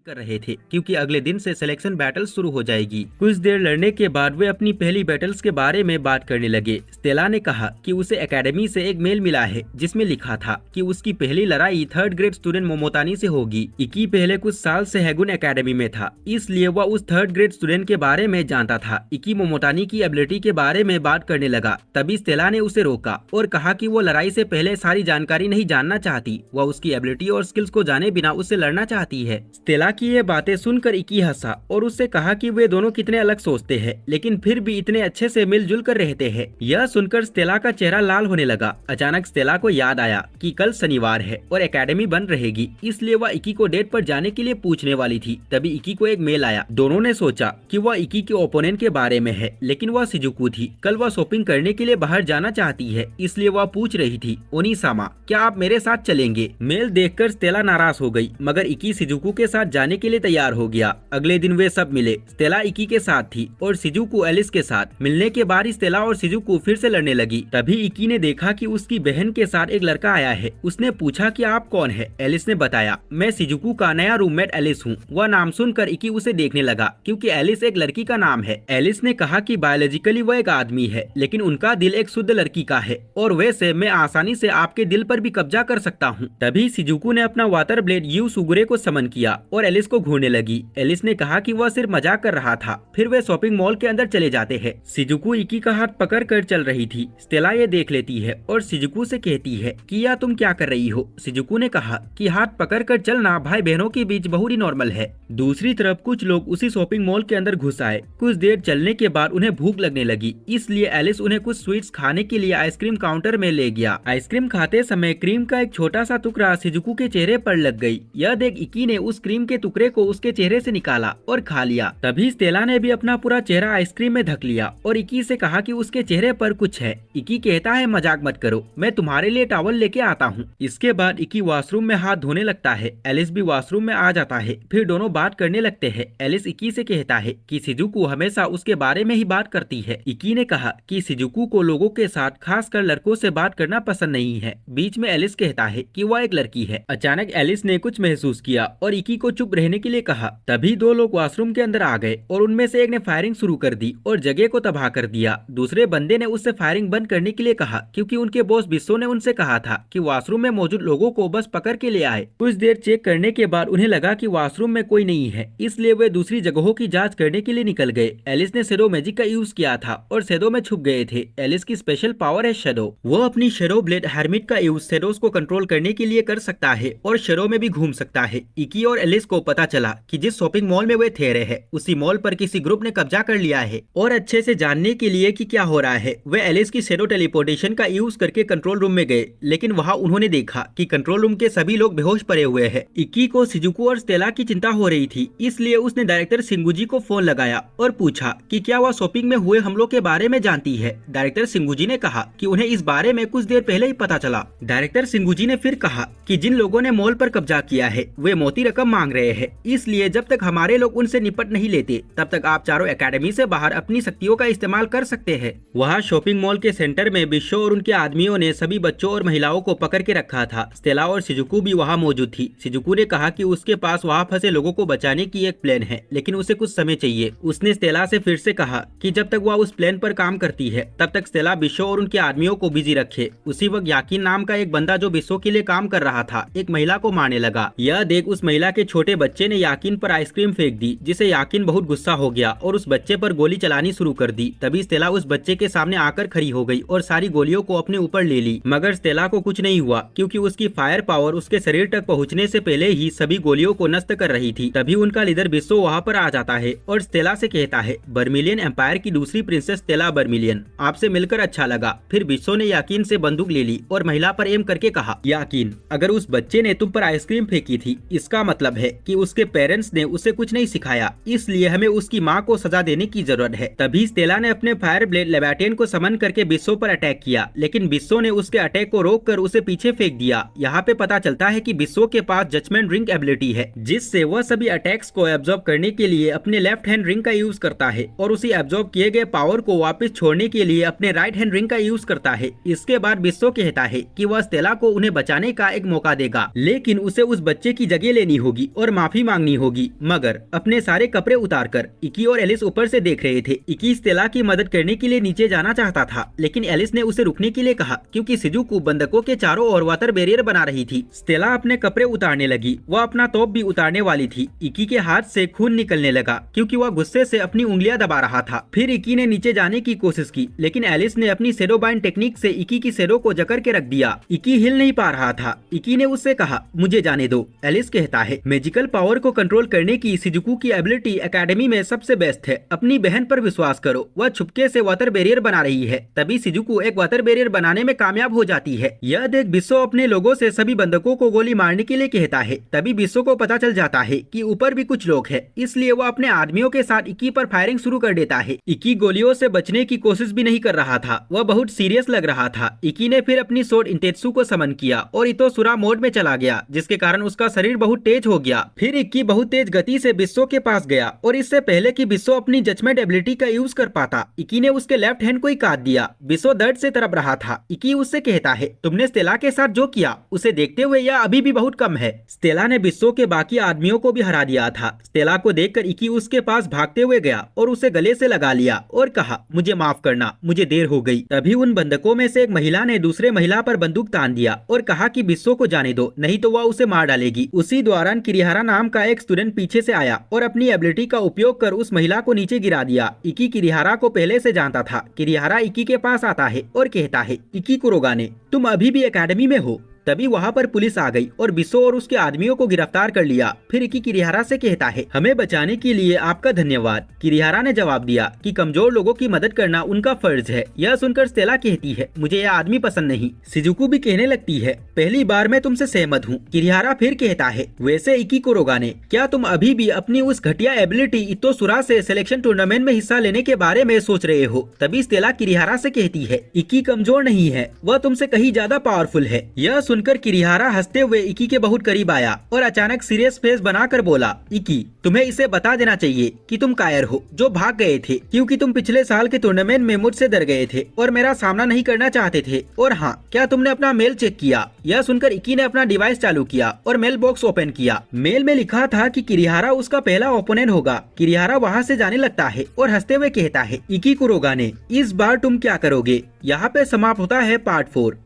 कर रहे थे क्योंकि अगले दिन से सिलेक्शन बैटल शुरू हो जाएगी। कुछ देर लड़ने के बाद वे अपनी पहली बैटल्स के बारे में बात करने लगे। स्टेला ने कहा कि उसे एकेडमी से एक मेल मिला है जिसमें लिखा था कि उसकी पहली लड़ाई 3rd ग्रेड स्टूडेंट मोमोतानी से होगी। इकी पहले कुछ साल से हैगुन एकेडमी में था, इसलिए वह उस 3rd ग्रेड स्टूडेंट के बारे में जानता था। इकी मोमोतानी की एबिलिटी के बारे में बात करने लगा, तभी स्टेला ने उसे रोका और कहा कि वो लड़ाई से पहले सारी जानकारी नहीं जानना चाहती, वह उसकी एबिलिटी और स्किल्स को जाने बिना उससे लड़ना चाहती है। स्टेला की ये बातें सुनकर इकी हंसा और उससे कहा कि वे दोनों कितने अलग सोचते हैं, लेकिन फिर भी इतने अच्छे से मिलजुल कर रहते हैं। यह सुनकर स्टेला का चेहरा लाल होने लगा। अचानक स्टेला को याद आया कि कल शनिवार है और एकेडमी बंद रहेगी, इसलिए वह इकी को डेट पर जाने के लिए पूछने वाली थी। तभी इकी को एक मेल आया। दोनों ने सोचा कि वह इकी के ओपोनेंट के बारे में है, लेकिन वह शिजुकू थी। कल वह शॉपिंग करने के लिए बाहर जाना चाहती है, इसलिए वह पूछ रही थी, ओनिसामा क्या आप मेरे साथ चलेंगे? मेल देखकर स्टेला नाराज हो गई, मगर इकी शिजुकू के साथ जाने के लिए तैयार हो गया। अगले दिन वे सब मिले। स्टेला इकी के साथ थी और शिजुकू एलिस के साथ। मिलने के बाद स्टेला और शिजुकू फिर से लड़ने लगी। तभी इकी ने देखा कि उसकी बहन के साथ एक लड़का आया है। उसने पूछा कि आप कौन है? एलिस ने बताया, मैं शिजुकू का नया रूममेट एलिस हूँ। वह नाम सुनकर इकी उसे देखने लगा क्योंकि एलिस एक लड़की का नाम है। एलिस ने कहा कि बायोलॉजिकली वह एक आदमी है, लेकिन उनका दिल एक शुद्ध लड़की का है और वैसे मैं आसानी से आपके दिल पर भी कब्जा कर सकता हूँ। तभी शिजुकू ने अपना वाटर ब्लेड यू सुगुरे को समन किया और एलिस को घूरने लगी। एलिस ने कहा कि वह सिर्फ मजाक कर रहा था। फिर वे शॉपिंग मॉल के अंदर चले जाते हैं। शिजुकू इकी का हाथ पकड़ कर चल रही थी। स्टेला ये देख लेती है और शिजुकू से कहती है कि या तुम क्या कर रही हो? शिजुकू ने कहा कि हाथ पकड़ कर चलना भाई बहनों के बीच बहुत ही नॉर्मल है। दूसरी तरफ कुछ लोग उसी शॉपिंग मॉल के अंदर घुस आए। कुछ देर चलने के बाद उन्हें भूख लगने लगी, इसलिए एलिस उन्हें कुछ स्वीट्स खाने के लिए आइसक्रीम काउंटर में ले गया। आइसक्रीम खाते समय क्रीम का एक छोटा सा टुकड़ा शिजुकू के चेहरे पर लग गई। यह देख इकी ने उस क्रीम के टुकड़े को उसके चेहरे से निकाला और खा लिया। तभी स्टेला ने भी अपना पूरा चेहरा आइसक्रीम में ढक लिया और इकी से कहा कि उसके चेहरे पर कुछ है। इकी कहता है, मजाक मत करो, मैं तुम्हारे लिए टॉवल लेके आता हूँ। इसके बाद इकी वॉशरूम में हाथ धोने लगता है। एलिस भी वॉशरूम में आ जाता है। फिर दोनों बात करने लगते हैं। एलिस इकी से कहता है कि शिजुकू हमेशा उसके बारे में ही बात करती है। इकी ने कहा कि शिजुकू को लोगों के साथ, खासकर लड़कों से बात करना पसंद नहीं है। बीच में एलिस कहता है कि वह एक लड़की है। अचानक एलिस ने कुछ महसूस किया और इकी को चुप रहने के लिए कहा। तभी दो लोग वॉशरूम के अंदर आ गए और उनमें से एक ने फायरिंग शुरू कर दी और जगह को तबाह कर दिया। दूसरे बंदे ने उससे फायरिंग बंद करने के लिए कहा क्योंकि उनके बॉस बिस्सो ने उनसे कहा था कि वॉशरूम में मौजूद लोगों को बस पकड़ के ले आए। कुछ देर चेक करने के बाद उन्हें लगा कि वॉशरूम में कोई नहीं है, इसलिए वे दूसरी जगहों की जांच करने के लिए निकल गए। एलिस ने शैडो मैजिक का यूज किया था और शैडो में छुप गए थे। एलिस की स्पेशल पावर है शैडो। वो अपनी शैडो ब्लेड हर्मिट का यूज शैडोज को कंट्रोल करने के लिए कर सकता है और शैडो में भी घूम सकता है। इकी और एलिस को पता चला कि जिस शॉपिंग मॉल में वे ठहरे हैं उसी मॉल पर किसी ग्रुप ने कब्जा कर लिया है। और अच्छे से जानने के लिए कि क्या हो रहा है, वे एलिस की शैडो टेलीपोर्टेशन का यूज करके कंट्रोल रूम में गए, लेकिन वहाँ उन्होंने देखा कि कंट्रोल रूम के सभी लोग बेहोश पड़े हुए हैं। इकी को शिजुकू और स्टेला की चिंता हो रही थी, इसलिए उसने डायरेक्टर सिंगुजी को फोन लगाया और पूछा कि क्या वह शॉपिंग में हुए हमलों के बारे में जानती है। डायरेक्टर सिंगुजी ने कहा कि उन्हें इस बारे में कुछ देर पहले ही पता चला। डायरेक्टर सिंगुजी ने फिर कहा कि जिन लोगों ने मॉल पर कब्जा किया है वे मोटी रकम मांग रहे हैं, इसलिए जब तक हमारे लोग उनसे निपट नहीं लेते तब तक आप चारों एकेडमी से बाहर अपनी शक्तियों का इस्तेमाल कर सकते हैं। वहाँ शॉपिंग मॉल के सेंटर में बिस्सो और उनके आदमियों ने सभी बच्चों और महिलाओं को पकड़ के रखा था। स्टेला और शिजुकू भी वहाँ मौजूद थी। शिजुकू ने कहा कि उसके पास वहाँ फंसे लोगों को बचाने की एक प्लान है, लेकिन उसे कुछ समय चाहिए। उसने स्टेला से फिर से कहा कि जब तक वह उस प्लान पर काम करती है तब तक स्टेला बिस्सो और उनके आदमियों को बिजी रखे। उसी वक्त याकिन नाम का एक बंदा जो बिस्सो के लिए काम कर रहा था एक महिला को मारने लगा। यह देख उस महिला के छोटे बच्चे ने याकिन पर आइसक्रीम फेंक दी, जिसे याकिन बहुत गुस्सा हो गया और उस बच्चे पर गोली चलानी शुरू कर दी। तभी स्टेला उस बच्चे के सामने आकर खड़ी हो गई और सारी गोलियों को अपने ऊपर ले ली, मगर स्टेला को कुछ नहीं हुआ क्योंकि उसकी फायर पावर उसके शरीर तक पहुंचने से पहले ही सभी गोलियों को नष्ट कर रही थी। तभी उनका लीडर बिस्सो वहाँ पर आ जाता है और स्टेला से कहता है, बर्मिलियन एम्पायर की दूसरी प्रिंसेस स्टेला बर्मिलियन, आपसे मिलकर अच्छा लगा। फिर बिस्सो ने याकिन से बंदूक ले ली और महिला पर एम करके कहा, याकिन अगर उस बच्चे ने तुम पर आइसक्रीम फेंकी थी इसका मतलब है कि उसके पेरेंट्स ने उसे कुछ नहीं सिखाया, इसलिए हमें उसकी माँ को सजा देने की जरूरत है। तभी स्टेला ने अपने फायर ब्लेड लेवाटियन को समन करके बिस्सो पर अटैक किया, लेकिन बिस्सो ने उसके अटैक को रोक कर उसे पीछे फेंक दिया। यहाँ पे पता चलता है कि बिस्सो के पास जजमेंट रिंग एबिलिटी है, जिससे वह सभी अटैक्स को एब्जॉर्ब करने के लिए अपने लेफ्ट हैंड रिंग का यूज करता है और उसी एब्जॉर्ब किए गए पावर को वापस छोड़ने के लिए अपने राइट हैंड रिंग का यूज करता है। इसके बाद बिस्सो कहता है कि वह स्टेला को उन्हें बचाने का एक मौका देगा, लेकिन उसे उस बच्चे की जगह लेनी होगी और माफी मांगनी होगी, मगर अपने सारे कपड़े उतारकर इकी और एलिस ऊपर से देख रहे थे। इकी स्टेला की मदद करने के लिए नीचे जाना चाहता था, लेकिन एलिस ने उसे रुकने के लिए कहा क्योंकि शिजुको बंधकों के चारों ओर वाटर बैरियर बना रही थी। स्टेला अपने कपड़े उतारने लगी। वह अपना तोप भी उतारने वाली थी। इकी के हाथ से खून निकलने लगा क्योंकि वह गुस्से से अपनी उंगलियां दबा रहा था। फिर इकी ने नीचे जाने की कोशिश की, लेकिन एलिस ने अपनी शैडो बाइंड टेक्निक से इकी की शैडो को जकड़ के रख दिया। इकी हिल नहीं पा रहा था। इकी ने उससे कहा, मुझे जाने दो। एलिस कहता है, मैजिकल पावर को कंट्रोल करने की शिजुको की एबिलिटी एकेडमी में सबसे बेस्ट है। अपनी बहन पर विश्वास करो। वह छुपके से वाटर बैरियर बना रही है। तभी शिजुको एक वाटर बैरियर बनाने में कामयाब हो जाती है। यह देख बिस्सो अपने लोगों से सभी बंधकों को गोली मारने के लिए कहता है। तभी बिस्सो को पता चल जाता है कि ऊपर भी कुछ लोग हैं, इसलिए वह अपने आदमियों के साथ इकी पर फायरिंग शुरू कर देता है। इकी गोलियों से बचने की कोशिश भी नहीं कर रहा था। वह बहुत सीरियस लग रहा था। इकी ने फिर अपनी सोर्ड इंटेत्सु को समन किया और इतोसुरा मोड में चला गया, जिसके कारण उसका शरीर बहुत तेज हो गया। फिर इक्की बहुत तेज गति से बिस्सो के पास गया और इससे पहले कि बिस्सो अपनी जजमेंट एबिलिटी का यूज कर पाता, इक्की ने उसके लेफ्ट हैंड को ही काट दिया। बिस्सो दर्द से तड़प रहा था। इक्की उससे कहता है, तुमने स्टेला के साथ जो किया उसे देखते हुए यह अभी भी बहुत कम है। स्टेला ने बिस्सो के बाकी आदमियों को भी हरा दिया था। स्टेला को देखकर इक्की उसके पास भागते हुए गया और उसे गले से लगा लिया और कहा, मुझे माफ करना, मुझे देर हो गई। तभी उन बंधकों में से एक महिला ने दूसरे महिला पर बंदूक तान दिया और कहा कि बिस्सो को जाने दो, नहीं तो वह उसे मार डालेगी। उसी दौरान किरिहारा नाम का एक स्टूडेंट पीछे से आया और अपनी एबिलिटी का उपयोग कर उस महिला को नीचे गिरा दिया। इक्की किरिहारा को पहले से जानता था। किरिहारा इक्की के पास आता है और कहता है, इक्की कुरोगाने, तुम अभी भी एकेडमी में हो। तभी वहाँ पर पुलिस आ गई और बिस्सो और उसके आदमियों को गिरफ्तार कर लिया। फिर इक्की किरिहारा से कहता है, हमें बचाने के लिए आपका धन्यवाद। किरिहारा ने जवाब दिया कि कमजोर लोगों की मदद करना उनका फर्ज है। यह सुनकर स्टेला कहती है, मुझे यह आदमी पसंद नहीं। शिजुको भी कहने लगती है, पहली बार मैं तुमसे सहमत हूँ। किरिहारा फिर कहता है, वैसे इक्की कुरोगाने, क्या तुम अभी भी अपनी उस घटिया एबिलिटी इतोसुरा से सिलेक्शन टूर्नामेंट में हिस्सा लेने के बारे में सोच रहे हो? तभी स्टेला किरिहारा से कहती है, इक्की कमजोर नहीं है, वह तुमसे कहीं ज्यादा पावरफुल है। यह सुनकर किरिहारा हंसते हुए इक्की के बहुत करीब आया और अचानक सीरियस फेस बनाकर बोला, इक्की, तुम्हें इसे बता देना चाहिए कि तुम कायर हो, जो भाग गए थे क्योंकि तुम पिछले साल के टूर्नामेंट में मुझसे डर गए थे और मेरा सामना नहीं करना चाहते थे। और हाँ, क्या तुमने अपना मेल चेक किया? यह सुनकर इक्की ने अपना डिवाइस चालू किया और मेल बॉक्स ओपन किया। मेल में लिखा था कि किरिहारा उसका पहला ओपोनेंट होगा। किरिहारा वहाँ से जाने लगता है और हंसते हुए कहता है, इक्की कुरोगाने, इस बार तुम क्या करोगे? यहाँ पे समाप्त होता है पार्ट 4।